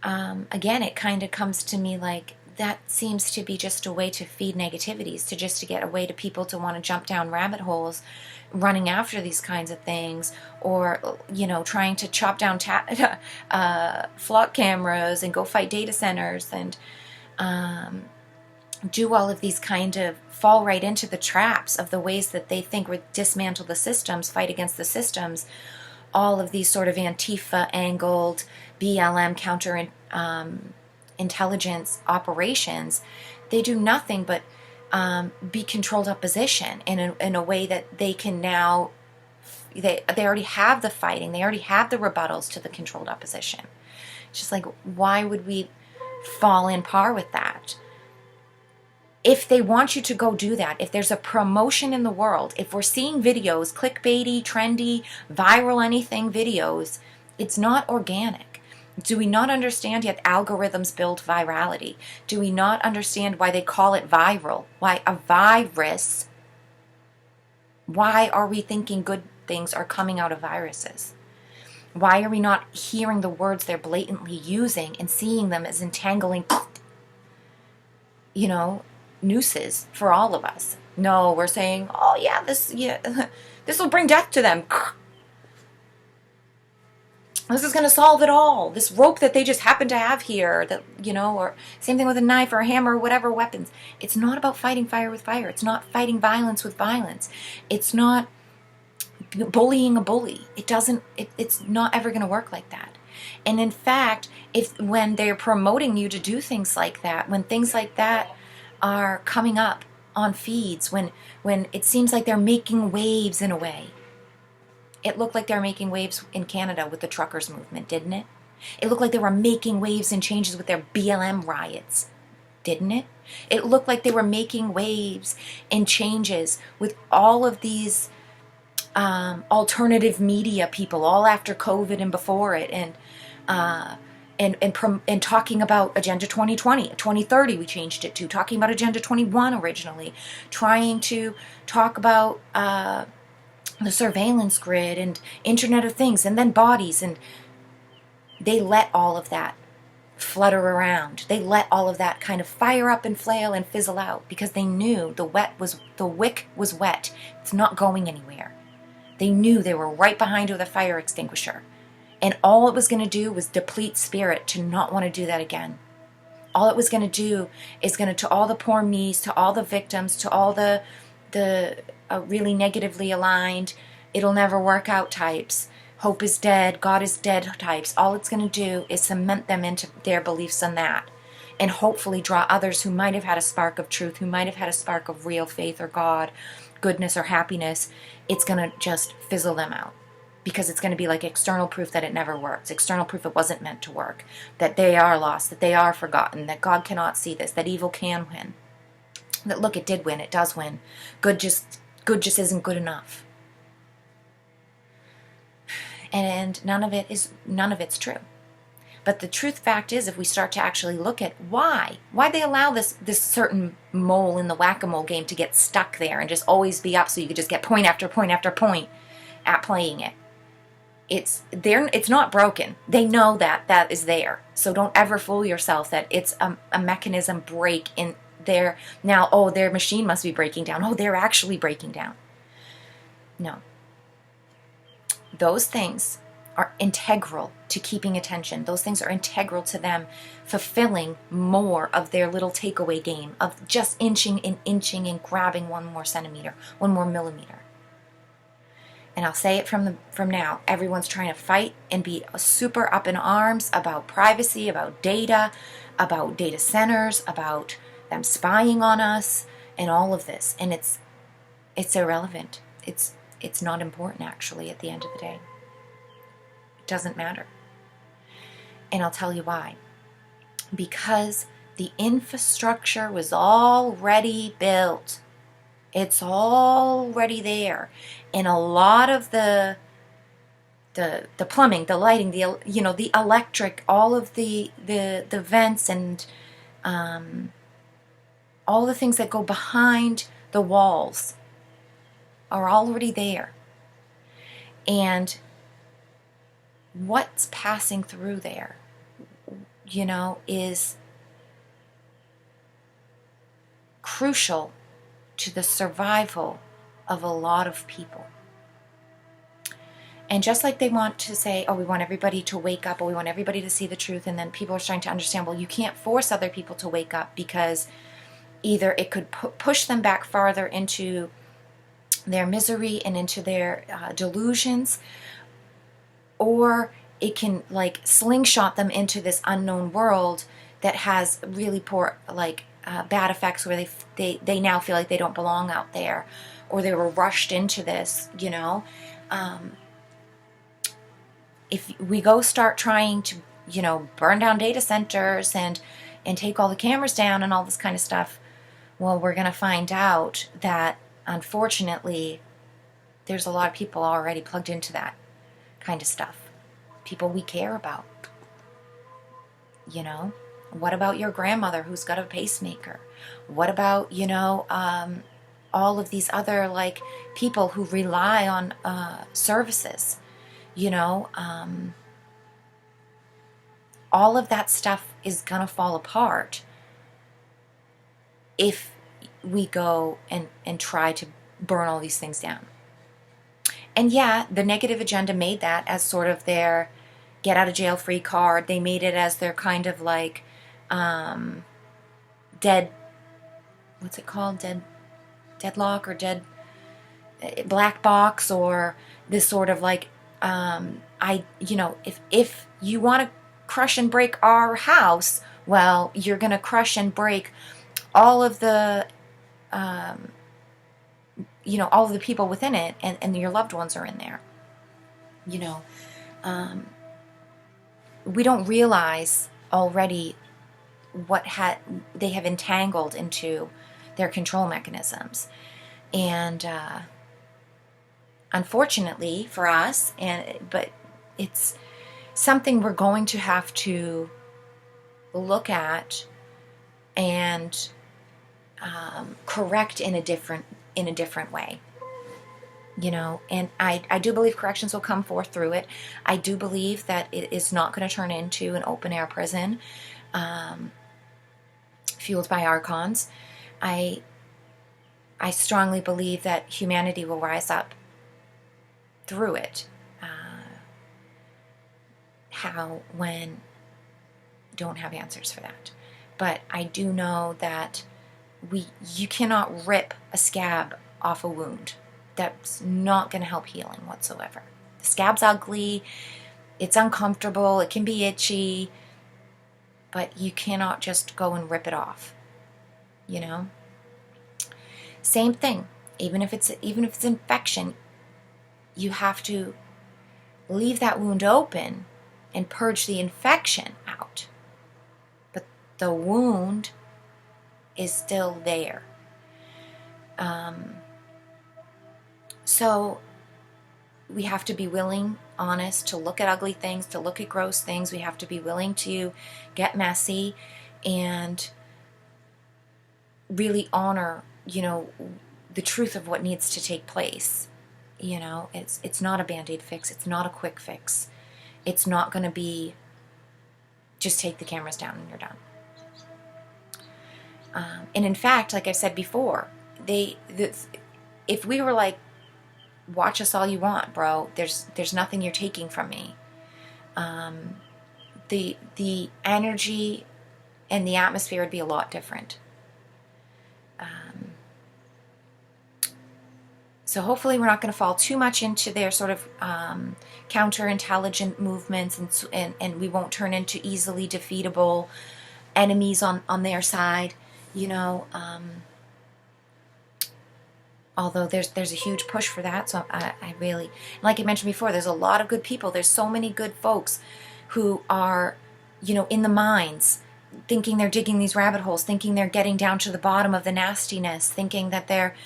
again, it kind of comes to me like that seems to be just a way to feed negativities, to get a way to people to want to jump down rabbit holes, running after these kinds of things, or trying to chop down flock cameras and go fight data centers and do all of these kind of fall right into the traps of the ways that they think would dismantle the systems, fight against the systems. All of these sort of Antifa angled BLM counter intelligence operations, they do nothing but be controlled opposition in a way that they can now, they already have the fighting, they already have the rebuttals to the controlled opposition. It's just like, why would we fall in par with that? If they want you to go do that, if there's a promotion in the world, if we're seeing videos, clickbaity, trendy, viral anything videos, it's not organic. Do we not understand yet algorithms build virality? Do we not understand why they call it viral? Why a virus? Why are we thinking good things are coming out of viruses? Why are we not hearing the words they're blatantly using and seeing them as entangling, nooses for all of us? No, we're saying, oh yeah, this will bring death to them. This is going to solve it all. This rope that they just happen to have here, or same thing with a knife or a hammer or whatever weapons. It's not about fighting fire with fire. It's not fighting violence with violence. It's not bullying a bully. It's not ever going to work like that. And in fact, when they're promoting you to do things like that, when things like that are coming up on feeds, when it seems like they're making waves in a way. It looked like they were making waves in Canada with the truckers movement, didn't it? It looked like they were making waves and changes with their BLM riots, didn't it? It looked like they were making waves and changes with all of these alternative media people, all after COVID and before it, and talking about Agenda 2020, 2030 we changed it to, talking about Agenda 21 originally, trying to talk about the surveillance grid and Internet of Things and then bodies, and they let all of that flutter around. They let all of that kind of fire up and flail and fizzle out because they knew the wick was wet. It's not going anywhere. They knew they were right behind with a fire extinguisher. And all it was going to do was deplete spirit to not want to do that again. All it was going to do is to all the poor me's, to all the victims, to all the really negatively aligned, it'll never work out types, hope is dead, God is dead types. All it's going to do is cement them into their beliefs on that, and hopefully draw others who might have had a spark of truth, who might have had a spark of real faith or God, goodness or happiness. It's going to just fizzle them out, because it's going to be like external proof that it never works, external proof it wasn't meant to work, that they are lost, that they are forgotten, that God cannot see this, that evil can win, that look, it did win, it does win, good just isn't good enough. And none of it's true. But the truth fact is, if we start to actually look at why they allow this certain mole in the whack-a-mole game to get stuck there and just always be up, so you could just get point after point after point at playing it. It's not broken. They know that is there. So don't ever fool yourself that it's a mechanism break in there. Now, oh, their machine must be breaking down. Oh, they're actually breaking down. No. Those things are integral to keeping attention. Those things are integral to them fulfilling more of their little takeaway game of just inching and grabbing one more centimeter, one more millimeter. And I'll say it from now. Everyone's trying to fight and be super up in arms about privacy, about data centers, about them spying on us, and all of this. And it's irrelevant. It's not important, actually, at the end of the day. It doesn't matter. And I'll tell you why. Because the infrastructure was already built. It's already there. And a lot of the plumbing, the lighting, the electric, all of the vents and all the things that go behind the walls are already there. And what's passing through there? is crucial to the survival of a lot of people. And just like they want to say, oh, we want everybody to wake up, or we want everybody to see the truth, and then people are starting to understand, well, you can't force other people to wake up, because either it could push them back farther into their misery and into their delusions, or it can like slingshot them into this unknown world that has really poor, like bad effects, where they now feel like they don't belong out there, or they were rushed into this, if we go start trying to, burn down data centers and take all the cameras down and all this kind of stuff, well, we're going to find out that, unfortunately, there's a lot of people already plugged into that kind of stuff. People we care about. What about your grandmother who's got a pacemaker? What about, all of these other, like, people who rely on services? All of that stuff is going to fall apart if we go and try to burn all these things down. And yeah, the negative agenda made that as sort of their get out of jail free card. They made it as their kind of like dead, what's it called? Deadlock, or dead black box, or this sort of like, if you want to crush and break our house, well, you're going to crush and break all of the, all of the people within it, and your loved ones are in there. We don't realize already what they have entangled into their control mechanisms. And unfortunately for us, but it's something we're going to have to look at and correct in a different way. And I do believe corrections will come forth through it. I do believe that it is not going to turn into an open air prison fueled by archons. I strongly believe that humanity will rise up through it. How, when, don't have answers for that. But I do know that you cannot rip a scab off a wound. That's not going to help healing whatsoever. The scab's ugly, it's uncomfortable, it can be itchy, but you cannot just go and rip it off. Same thing. Even if it's infection, you have to leave that wound open and purge the infection out. But the wound is still there. So we have to be willing, honest, to look at ugly things, to look at gross things. We have to be willing to get messy and really honor, the truth of what needs to take place. It's not a Band-Aid fix. It's not a quick fix. It's not going to be just take the cameras down and you're done. And in fact, like I said before, if we were like, watch us all you want, bro, there's nothing you're taking from me. The energy and the atmosphere would be a lot different. So hopefully we're not going to fall too much into their sort of counterintelligent movements, and we won't turn into easily defeatable enemies on their side, although there's a huge push for that. So I really, like I mentioned before, there's a lot of good people. There's so many good folks who are, in the mines, thinking they're digging these rabbit holes, thinking they're getting down to the bottom of the nastiness, thinking that they're,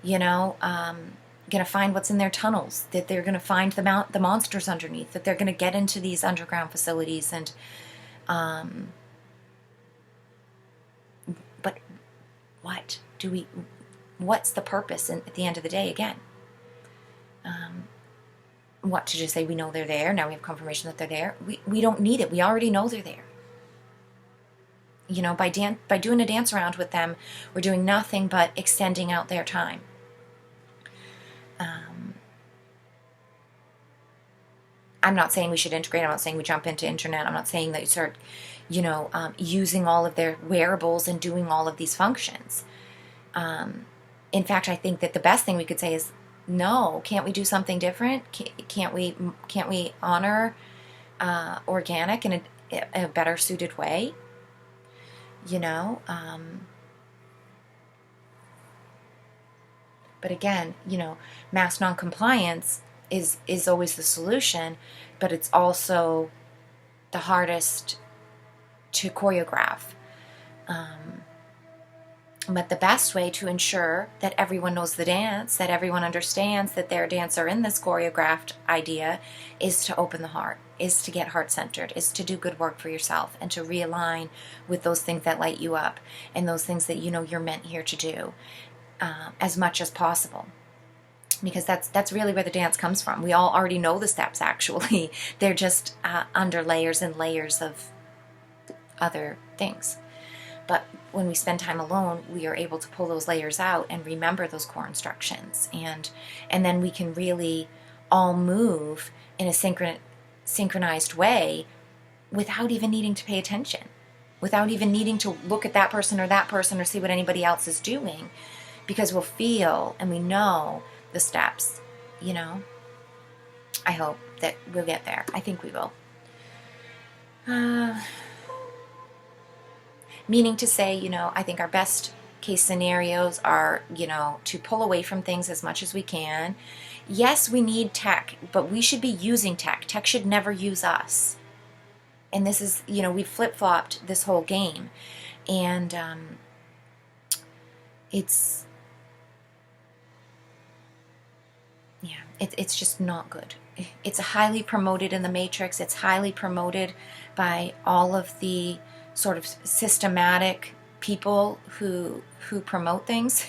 going to find what's in their tunnels, that they're going to find the monsters underneath, that they're going to get into these underground facilities. And but what's the purpose at the end of the day again? What, to just say we know they're there, now we have confirmation that they're there? We don't need it. We already know they're there. You know, by doing a dance around with them, we're doing nothing but extending out their time. I'm not saying we should integrate. I'm not saying we jump into internet. I'm not saying that you start, using all of their wearables and doing all of these functions. In fact, I think that the best thing we could say is, no, can't we do something different? Can't we honor organic in a better suited way? But again, mass noncompliance is always the solution, but it's also the hardest to choreograph. But the best way to ensure that everyone knows the dance, that everyone understands that their dancer in this choreographed idea, is to open the heart, is to get heart-centered, is to do good work for yourself, and to realign with those things that light you up and those things that you're meant here to do, as much as possible. Because that's really where the dance comes from. We all already know the steps, actually. They're just under layers and layers of other things. But when we spend time alone, we are able to pull those layers out and remember those core instructions. And then we can really all move in a synchronized way without even needing to pay attention, without even needing to look at that person or see what anybody else is doing, because we'll feel and we know the steps. I hope that we'll get there. I think we will. Meaning to say, I think our best case scenarios are, to pull away from things as much as we can. Yes, we need tech, but we should be using tech. Tech should never use us. And this is, we've flip-flopped this whole game. And it's just not good. It's highly promoted in the Matrix. It's highly promoted by all of the sort of systematic people who promote things,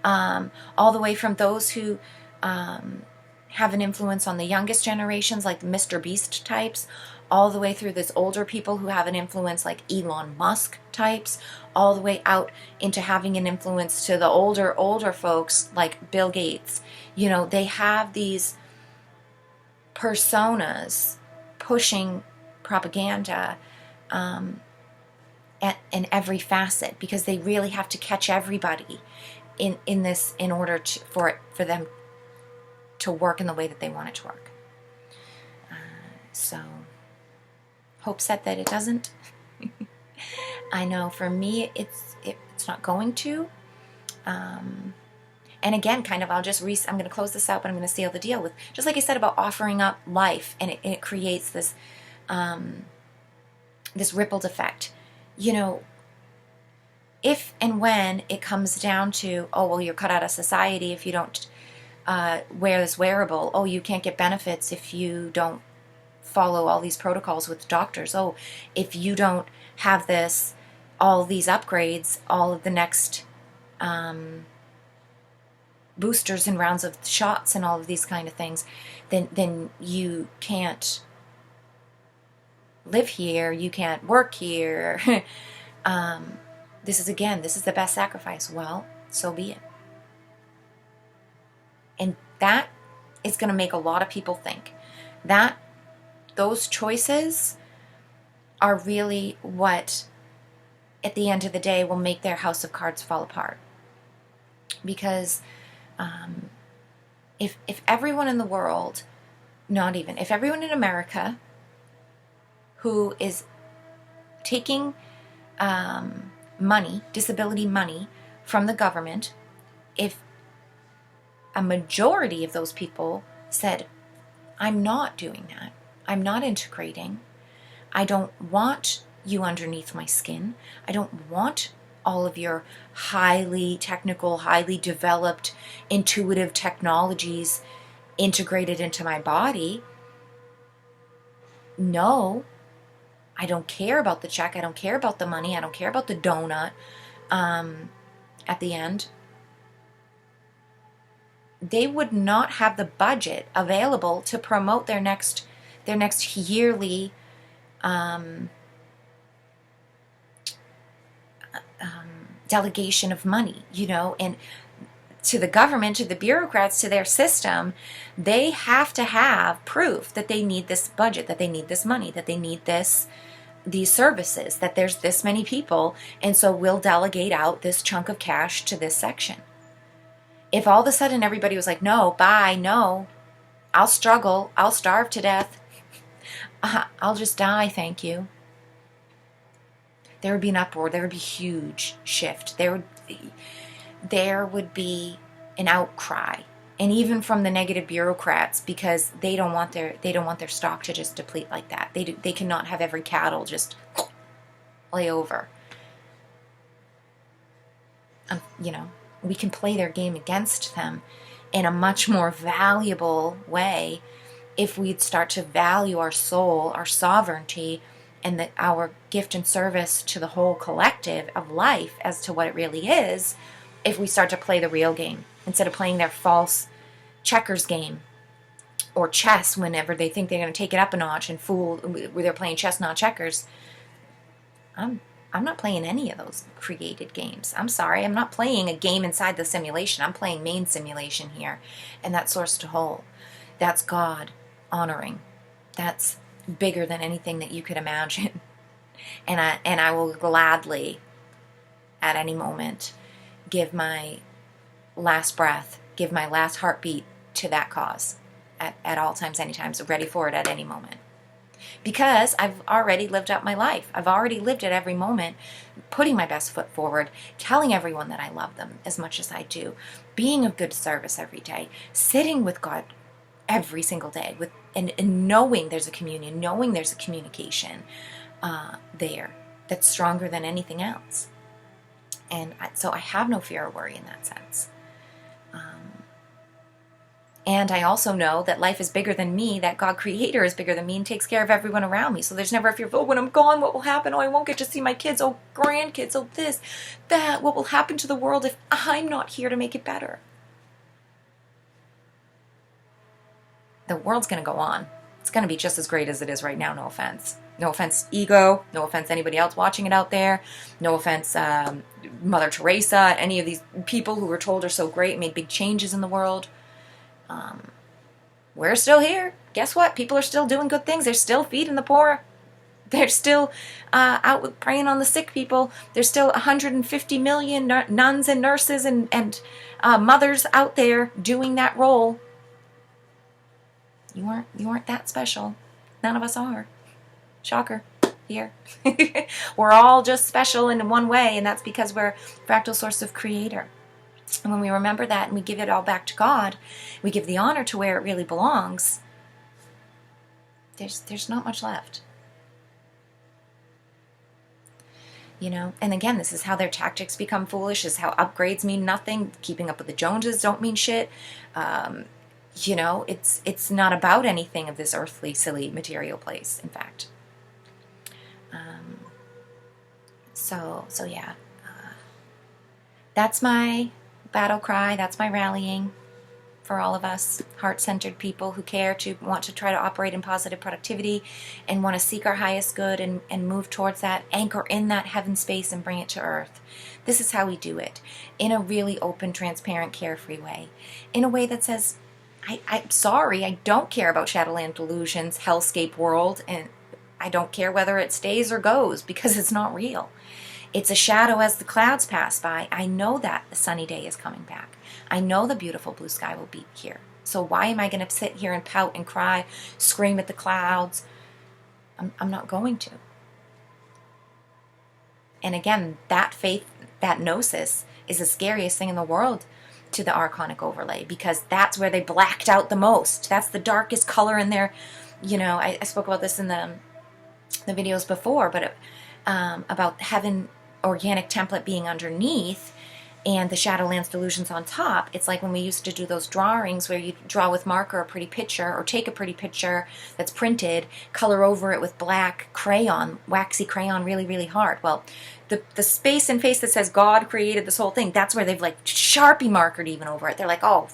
all the way from those who have an influence on the youngest generations, like the Mr. Beast types, all the way through this older people who have an influence like Elon Musk types, all the way out into having an influence to the older folks like Bill Gates. They have these personas pushing propaganda in every facet, because they really have to catch everybody in this in order for them to work in the way that they want it to work. So hope set that it doesn't. I know for me it's not going to. And again, kind of, I'm going to close this out, but I'm going to seal the deal with, just like I said about offering up life, and it creates this this rippled effect. If and when it comes down to, oh, well, you're cut out of society if you don't wear this wearable. Oh, you can't get benefits if you don't follow all these protocols with doctors. Oh, if you don't have all these upgrades, all of the next boosters and rounds of shots and all of these kind of things, then you can't live here, you can't work here. This is the best sacrifice. Well, so be it. And that is going to make a lot of people think that those choices are really what, at the end of the day, will make their house of cards fall apart. Because if everyone in the world, if everyone in America who is taking disability money from the government, if a majority of those people said, I'm not doing that, I'm not integrating, I don't want you underneath my skin, I don't want all of your highly technical, highly developed, intuitive technologies integrated into my body. No, I don't care about the check, I don't care about the money, I don't care about the donut at the end. They would not have the budget available to promote their next yearly delegation of money, and to the government, to the bureaucrats, to their system, they have to have proof that they need this budget, that they need this money, that they need these services, that there's this many people, and so we'll delegate out this chunk of cash to this section. If all of a sudden everybody was like, no, bye, no, I'll struggle, I'll starve to death, I'll just die, thank you, there would be an uproar, there would be a huge shift, there would be an outcry, and even from the negative bureaucrats, because they don't want their stock to just deplete like that. They cannot have every cattle just lay over. We can play their game against them in a much more valuable way if we'd start to value our soul, our sovereignty, and our gift and service to the whole collective of life as to what it really is. If we start to play the real game instead of playing their false checkers game or chess whenever they think they're going to take it up a notch and fool where they're playing chess, not checkers. I'm not playing any of those created games. I'm sorry. I'm not playing a game inside the simulation. I'm playing main simulation here. And that's source to whole. That's God honoring. That's bigger than anything that you could imagine. And I will gladly, at any moment, give my last breath, give my last heartbeat to that cause at all times, any times, ready for it at any moment. Because I've already lived up my life. I've already lived it every moment, putting my best foot forward, telling everyone that I love them as much as I do, being of good service every day, sitting with God every single day, and knowing there's a communion, knowing there's a communication there that's stronger than anything else. And so I have no fear or worry in that sense. And I also know that life is bigger than me, that God Creator is bigger than me and takes care of everyone around me. So there's never a fear of, oh, when I'm gone, what will happen? Oh, I won't get to see my kids. Oh, grandkids. Oh, this, that. What will happen to the world if I'm not here to make it better? The world's going to go on. It's going to be just as great as it is right now, no offense. No offense, ego. No offense, anybody else watching it out there. No offense, Mother Teresa, any of these people who were told are so great, made big changes in the world. We're still here. Guess what? People are still doing good things. They're still feeding the poor. They're still out praying on the sick people. There's still 150 million nuns and nurses and mothers out there doing that role. You weren't that special. None of us are. Shocker. Here. We're all just special in one way, and that's because we're fractal source of Creator. And when we remember that and we give it all back to God, we give the honor to where it really belongs, there's not much left. And again, this is how their tactics become foolish, is how upgrades mean nothing, keeping up with the Joneses don't mean shit. It's not about anything of this earthly, silly, material place, in fact. So yeah. That's my battle cry. That's my rallying for all of us heart-centered people who care to want to try to operate in positive productivity and want to seek our highest good and move towards that, anchor in that heaven space and bring it to earth. This is how we do it, in a really open, transparent, carefree way, in a way that says, I'm sorry, I don't care about Shadowland Delusions, hellscape world, and I don't care whether it stays or goes, because it's not real. It's a shadow as the clouds pass by. I know that the sunny day is coming back. I know the beautiful blue sky will be here. So why am I going to sit here and pout and cry, scream at the clouds? I'm not going to. And again, that faith, that gnosis, is the scariest thing in the world to the archonic overlay, because that's where they blacked out the most. That's the darkest color in their, I spoke about this in the videos before, but about heaven organic template being underneath and the Shadowlands Delusions on top. It's like when we used to do those drawings where you draw with marker a pretty picture, or take a pretty picture that's printed, color over it with black crayon, waxy crayon, really, really hard. Well, the space and face that says God created this whole thing, that's where they've like Sharpie markered even over it. They're like, oh,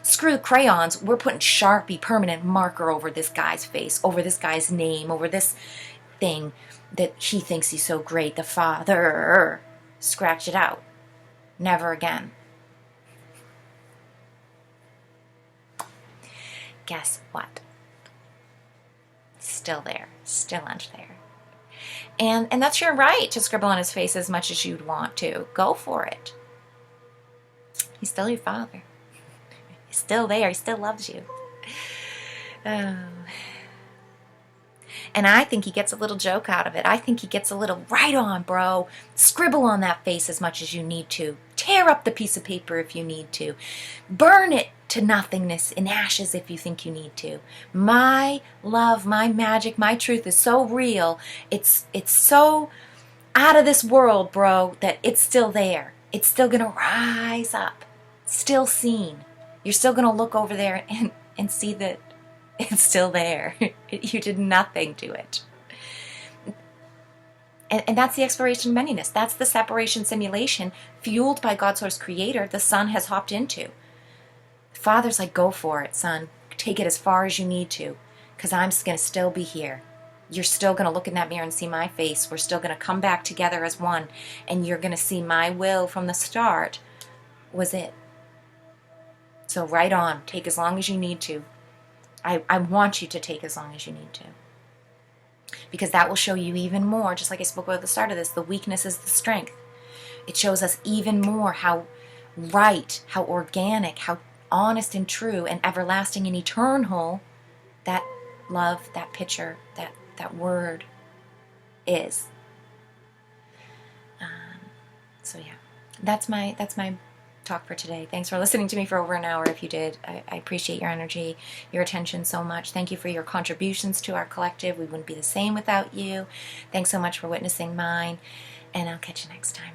screw crayons, we're putting Sharpie permanent marker over this guy's face, over this guy's name, over this thing that he thinks he's so great, the Father. Scratch it out. Never again. Guess what? Still there. Still under there. And that's your right to scribble on his face as much as you'd want to. Go for it. He's still your father. He's still there. He still loves you. Oh. And I think he gets a little joke out of it. I think he gets a little, right on, bro. Scribble on that face as much as you need to. Tear up the piece of paper if you need to. Burn it to nothingness in ashes if you think you need to. My love, my magic, my truth is so real. It's so out of this world, bro, that it's still there. It's still going to rise up. Still seen. You're still going to look over there and see that it's still there. You did nothing to it. And that's the exploration of manyness. That's the separation simulation fueled by God's source creator the son has hopped into. Father's like, go for it, son. Take it as far as you need to, because I'm going to still be here. You're still going to look in that mirror and see my face. We're still going to come back together as one, and you're going to see my will from the start was it. So right on. Take as long as you need to. I want you to take as long as you need to. Because that will show you even more, just like I spoke about at the start of this, the weakness is the strength. It shows us even more how right, how organic, how honest and true and everlasting and eternal that love, that picture, that word is. So yeah, that's my talk for today. Thanks for listening to me for over an hour. If you did, I appreciate your energy, your attention so much. Thank you for your contributions to our collective. We wouldn't be the same without you. Thanks so much for witnessing mine, and I'll catch you next time.